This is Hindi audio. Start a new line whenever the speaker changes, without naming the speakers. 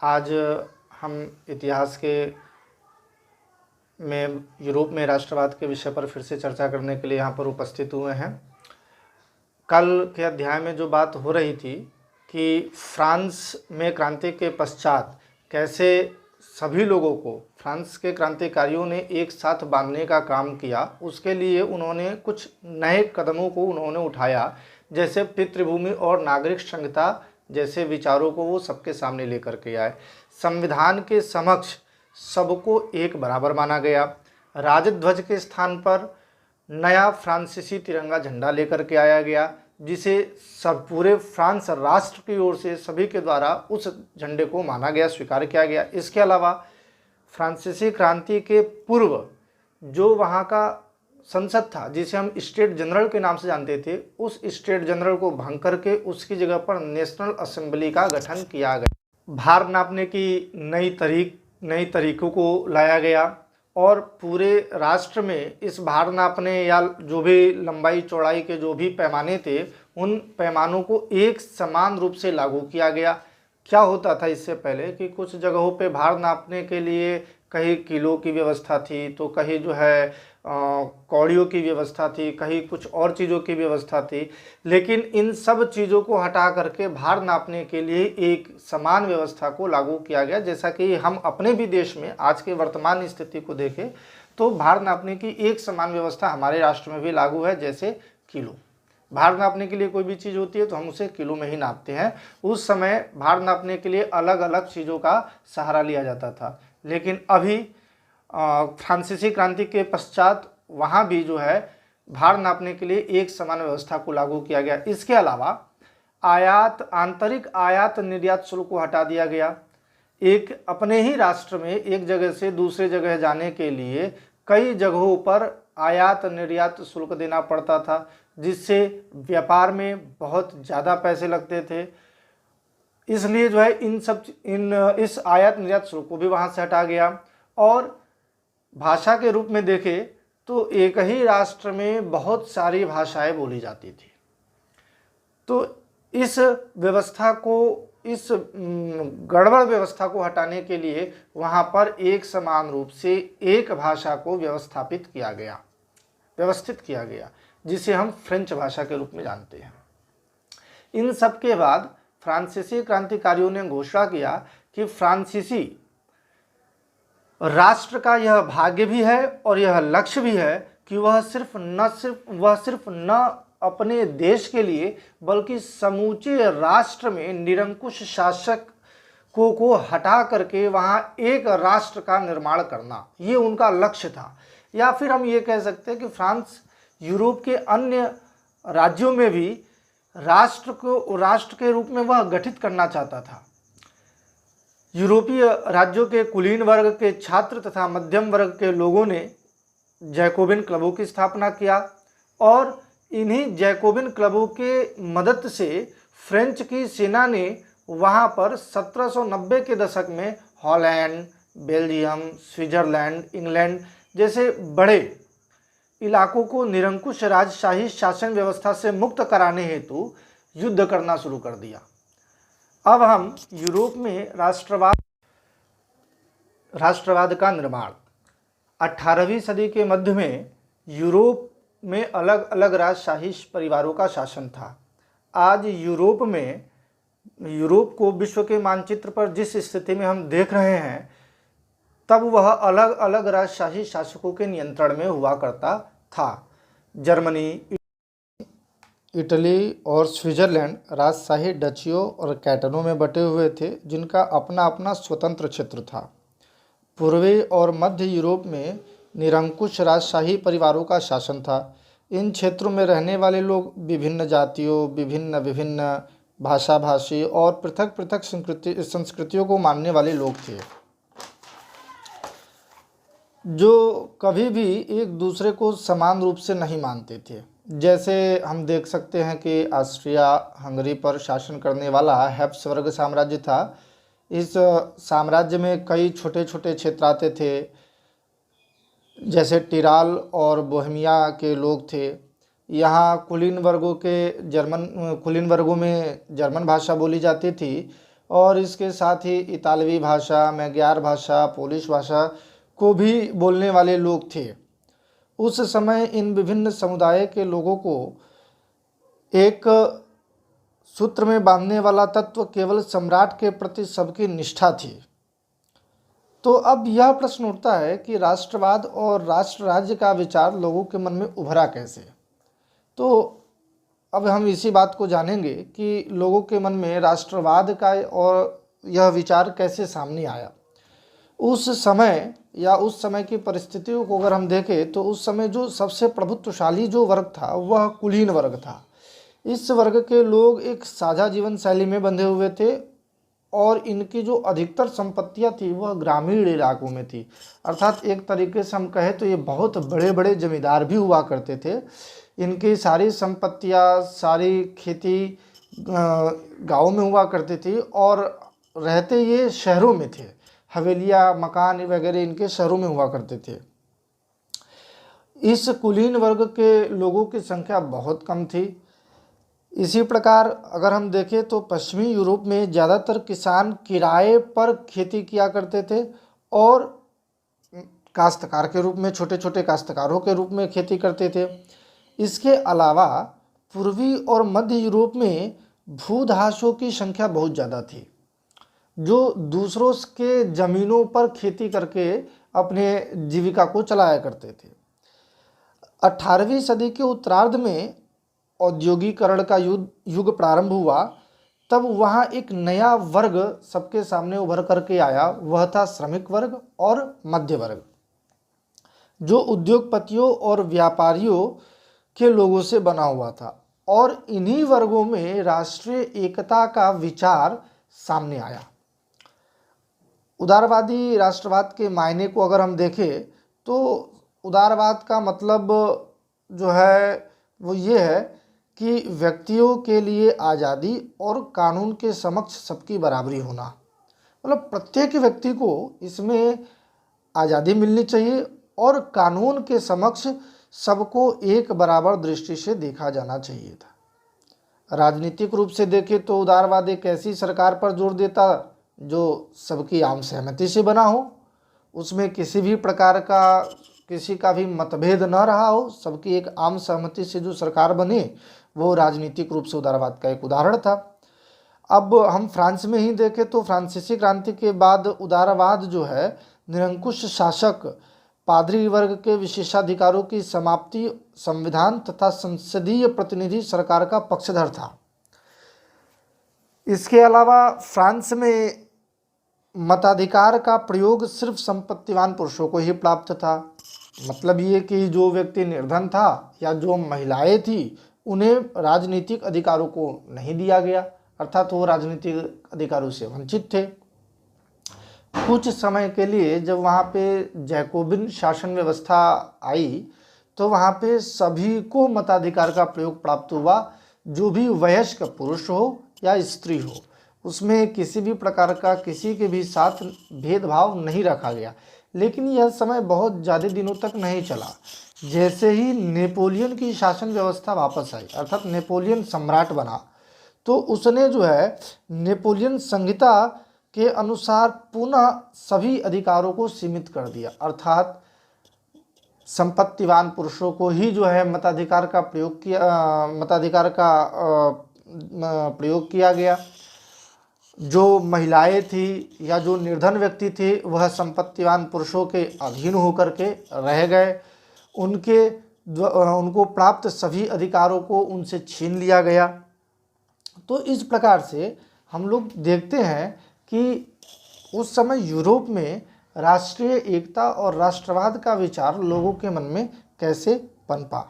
आज हम इतिहास के में यूरोप में राष्ट्रवाद के विषय पर फिर से चर्चा करने के लिए यहाँ पर उपस्थित हुए हैं। कल के अध्याय में जो बात हो रही थी कि फ्रांस में क्रांति के पश्चात कैसे सभी लोगों को फ्रांस के क्रांतिकारियों ने एक साथ बांधने का काम किया, उसके लिए उन्होंने कुछ नए कदमों को उन्होंने उठाया, जैसे पितृभूमि और नागरिक संहिता जैसे विचारों को वो सबके सामने लेकर के आए। संविधान के समक्ष सबको एक बराबर माना गया। राजध्वज के स्थान पर नया फ्रांसीसी तिरंगा झंडा लेकर के आया गया, जिसे सब पूरे फ्रांस राष्ट्र की ओर से सभी के द्वारा उस झंडे को माना गया, स्वीकार किया गया। इसके अलावा फ्रांसीसी क्रांति के पूर्व जो वहाँ का संसद था, जिसे हम स्टेट जनरल के नाम से जानते थे, उस स्टेट जनरल को भंग करके उसकी जगह पर नेशनल असेंबली का गठन किया गया। भार नापने की नई तरीकों को लाया गया और पूरे राष्ट्र में इस भार नापने या जो भी लंबाई चौड़ाई के जो भी पैमाने थे, उन पैमानों को एक समान रूप से लागू किया गया। क्या होता था इससे पहले कि कुछ जगहों पे भार नापने के लिए कहीं किलो की व्यवस्था थी, तो कहीं जो है कौड़ियों की व्यवस्था थी, कहीं कुछ और चीज़ों की व्यवस्था थी। लेकिन इन सब चीज़ों को हटा करके भार नापने के लिए एक समान व्यवस्था को लागू किया गया। जैसा कि हम अपने भी देश में आज के वर्तमान स्थिति को देखें तो भार नापने की एक समान व्यवस्था हमारे राष्ट्र में भी लागू है। जैसे किलो, भार नापने के लिए कोई भी चीज़ होती है तो हम उसे किलो में ही नापते हैं। उस समय भार नापने के लिए अलग अलग चीज़ों का सहारा लिया जाता था, लेकिन अभी फ्रांसीसी क्रांति के पश्चात वहाँ भी जो है भार नापने के लिए एक समान व्यवस्था को लागू किया गया। इसके अलावा आंतरिक आयात निर्यात शुल्क को हटा दिया गया। एक अपने ही राष्ट्र में एक जगह से दूसरे जगह जाने के लिए कई जगहों पर आयात निर्यात शुल्क देना पड़ता था, जिससे व्यापार में बहुत ज़्यादा पैसे लगते थे। इसलिए जो है इस आयात निर्यात शुल्क को भी वहाँ से हटा गया। और भाषा के रूप में देखें तो एक ही राष्ट्र में बहुत सारी भाषाएं बोली जाती थी, तो इस व्यवस्था को, इस गड़बड़ व्यवस्था को हटाने के लिए वहाँ पर एक समान रूप से एक भाषा को व्यवस्थित किया गया, जिसे हम फ्रेंच भाषा के रूप में जानते हैं। इन सब के बाद फ्रांसीसी क्रांतिकारियों ने घोषणा किया कि फ्रांसीसी राष्ट्र का यह भाग्य भी है और यह लक्ष्य भी है कि वह सिर्फ न अपने देश के लिए बल्कि समूचे राष्ट्र में निरंकुश शासक को हटा करके वहाँ एक राष्ट्र का निर्माण करना, ये उनका लक्ष्य था। या फिर हम ये कह सकते हैं कि फ्रांस यूरोप के अन्य राज्यों में भी राष्ट्र के रूप में वह गठित करना चाहता था। यूरोपीय राज्यों के कुलीन वर्ग के छात्र तथा मध्यम वर्ग के लोगों ने जैकोबिन क्लबों की स्थापना किया और इन्हीं जैकोबिन क्लबों के मदद से फ्रेंच की सेना ने वहां पर 1790 के दशक में हॉलैंड, बेल्जियम, स्विट्जरलैंड, इंग्लैंड जैसे बड़े इलाकों को निरंकुश राजशाही शासन व्यवस्था से मुक्त कराने हेतु युद्ध करना शुरू कर दिया। अब हम यूरोप में राष्ट्रवाद का निर्माण 18वीं सदी के मध्य में यूरोप में अलग अलग राजशाही परिवारों का शासन था। आज यूरोप को विश्व के मानचित्र पर जिस स्थिति में हम देख रहे हैं, तब वह अलग अलग राजशाही शासकों के नियंत्रण में हुआ करता था। जर्मनी, इटली और स्विट्जरलैंड राजशाही डचियों और कैंटनों में बटे हुए थे, जिनका अपना अपना स्वतंत्र क्षेत्र था। पूर्वी और मध्य यूरोप में निरंकुश राजशाही परिवारों का शासन था। इन क्षेत्रों में रहने वाले लोग विभिन्न जातियों, विभिन्न भाषाभाषी और पृथक पृथक संस्कृतियों को मानने वाले लोग थे, जो कभी भी एक दूसरे को समान रूप से नहीं मानते थे। जैसे हम देख सकते हैं कि ऑस्ट्रिया हंगरी पर शासन करने वाला हैब्सबर्ग साम्राज्य था। इस साम्राज्य में कई छोटे छोटे क्षेत्र आते थे, जैसे टिराल और बोहेमिया के लोग थे। यहाँ कुलीन वर्गों में जर्मन भाषा बोली जाती थी और इसके साथ ही इतालवी भाषा, मैग्यार भाषा, पोलिश भाषा को भी बोलने वाले लोग थे। उस समय इन विभिन्न समुदाय के लोगों को एक सूत्र में बांधने वाला तत्व केवल सम्राट के प्रति सबकी निष्ठा थी। तो अब यह प्रश्न उठता है कि राष्ट्रवाद और राष्ट्र राज्य का विचार लोगों के मन में उभरा कैसे। तो अब हम इसी बात को जानेंगे कि लोगों के मन में राष्ट्रवाद का और यह विचार कैसे सामने आया। उस समय या उस समय की परिस्थितियों को अगर हम देखें तो उस समय जो सबसे प्रभुत्वशाली जो वर्ग था वह कुलीन वर्ग था। इस वर्ग के लोग एक साझा जीवन शैली में बंधे हुए थे और इनकी जो अधिकतर संपत्तियां थी वह ग्रामीण इलाकों में थी। अर्थात एक तरीके से हम कहें तो ये बहुत बड़े बड़े जमींदार भी हुआ करते थे। इनकी सारी संपत्तियां, सारी खेती गाँव में हुआ करती थी और रहते ये शहरों में थे। हवेलियाँ, मकान वगैरह इनके शहरों में हुआ करते थे। इस कुलीन वर्ग के लोगों की संख्या बहुत कम थी। इसी प्रकार अगर हम देखें तो पश्चिमी यूरोप में ज़्यादातर किसान किराए पर खेती किया करते थे और काश्तकार के रूप में, छोटे छोटे काश्तकारों के रूप में खेती करते थे। इसके अलावा पूर्वी और मध्य यूरोप में भूधासों की संख्या बहुत ज़्यादा थी, जो दूसरों के ज़मीनों पर खेती करके अपने जीविका को चलाया करते थे। 18वीं सदी के उत्तरार्ध में औद्योगिकरण का युग प्रारंभ हुआ। तब वहाँ एक नया वर्ग सबके सामने उभर करके आया, वह था श्रमिक वर्ग और मध्य वर्ग, जो उद्योगपतियों और व्यापारियों के लोगों से बना हुआ था। और इन्हीं वर्गों में राष्ट्रीय एकता का विचार सामने आया। उदारवादी राष्ट्रवाद के मायने को अगर हम देखें तो उदारवाद का मतलब जो है वो ये है कि व्यक्तियों के लिए आज़ादी और कानून के समक्ष सबकी बराबरी होना। मतलब प्रत्येक व्यक्ति को इसमें आज़ादी मिलनी चाहिए और कानून के समक्ष सबको एक बराबर दृष्टि से देखा जाना चाहिए था। राजनीतिक रूप से देखें तो उदारवाद एक ऐसी सरकार पर जोर देता जो सबकी आम सहमति से बना हो, उसमें किसी भी प्रकार का किसी का भी मतभेद न रहा हो, सबकी एक आम सहमति से जो सरकार बने वो राजनीतिक रूप से उदारवाद का एक उदाहरण था। अब हम फ्रांस में ही देखें तो फ्रांसीसी क्रांति के बाद उदारवाद जो है निरंकुश शासक पादरी वर्ग के विशेषाधिकारों की समाप्ति, संविधान तथा संसदीय प्रतिनिधि सरकार का पक्षधर था। इसके अलावा फ्रांस में मताधिकार का प्रयोग सिर्फ संपत्तिवान पुरुषों को ही प्राप्त था। मतलब ये कि जो व्यक्ति निर्धन था या जो महिलाएं थी उन्हें राजनीतिक अधिकारों को नहीं दिया गया, अर्थात वो राजनीतिक अधिकारों से वंचित थे। कुछ समय के लिए जब वहाँ पे जैकोबिन शासन व्यवस्था आई तो वहाँ पे सभी को मताधिकार का प्रयोग प्राप्त हुआ, जो भी वयस्क पुरुष हो या स्त्री हो, उसमें किसी भी प्रकार का किसी के भी साथ भेदभाव नहीं रखा गया। लेकिन यह समय बहुत ज़्यादा दिनों तक नहीं चला। जैसे ही नेपोलियन की शासन व्यवस्था वापस आई, अर्थात नेपोलियन सम्राट बना, तो उसने जो है नेपोलियन संहिता के अनुसार पुनः सभी अधिकारों को सीमित कर दिया। अर्थात संपत्तिवान पुरुषों को ही जो है मताधिकार का प्रयोग किया गया। जो महिलाएं थी या जो निर्धन व्यक्ति थे वह संपत्तिवान पुरुषों के अधीन होकर के रह गए। उनको प्राप्त सभी अधिकारों को उनसे छीन लिया गया। तो इस प्रकार से हम लोग देखते हैं कि उस समय यूरोप में राष्ट्रीय एकता और राष्ट्रवाद का विचार लोगों के मन में कैसे पनपा।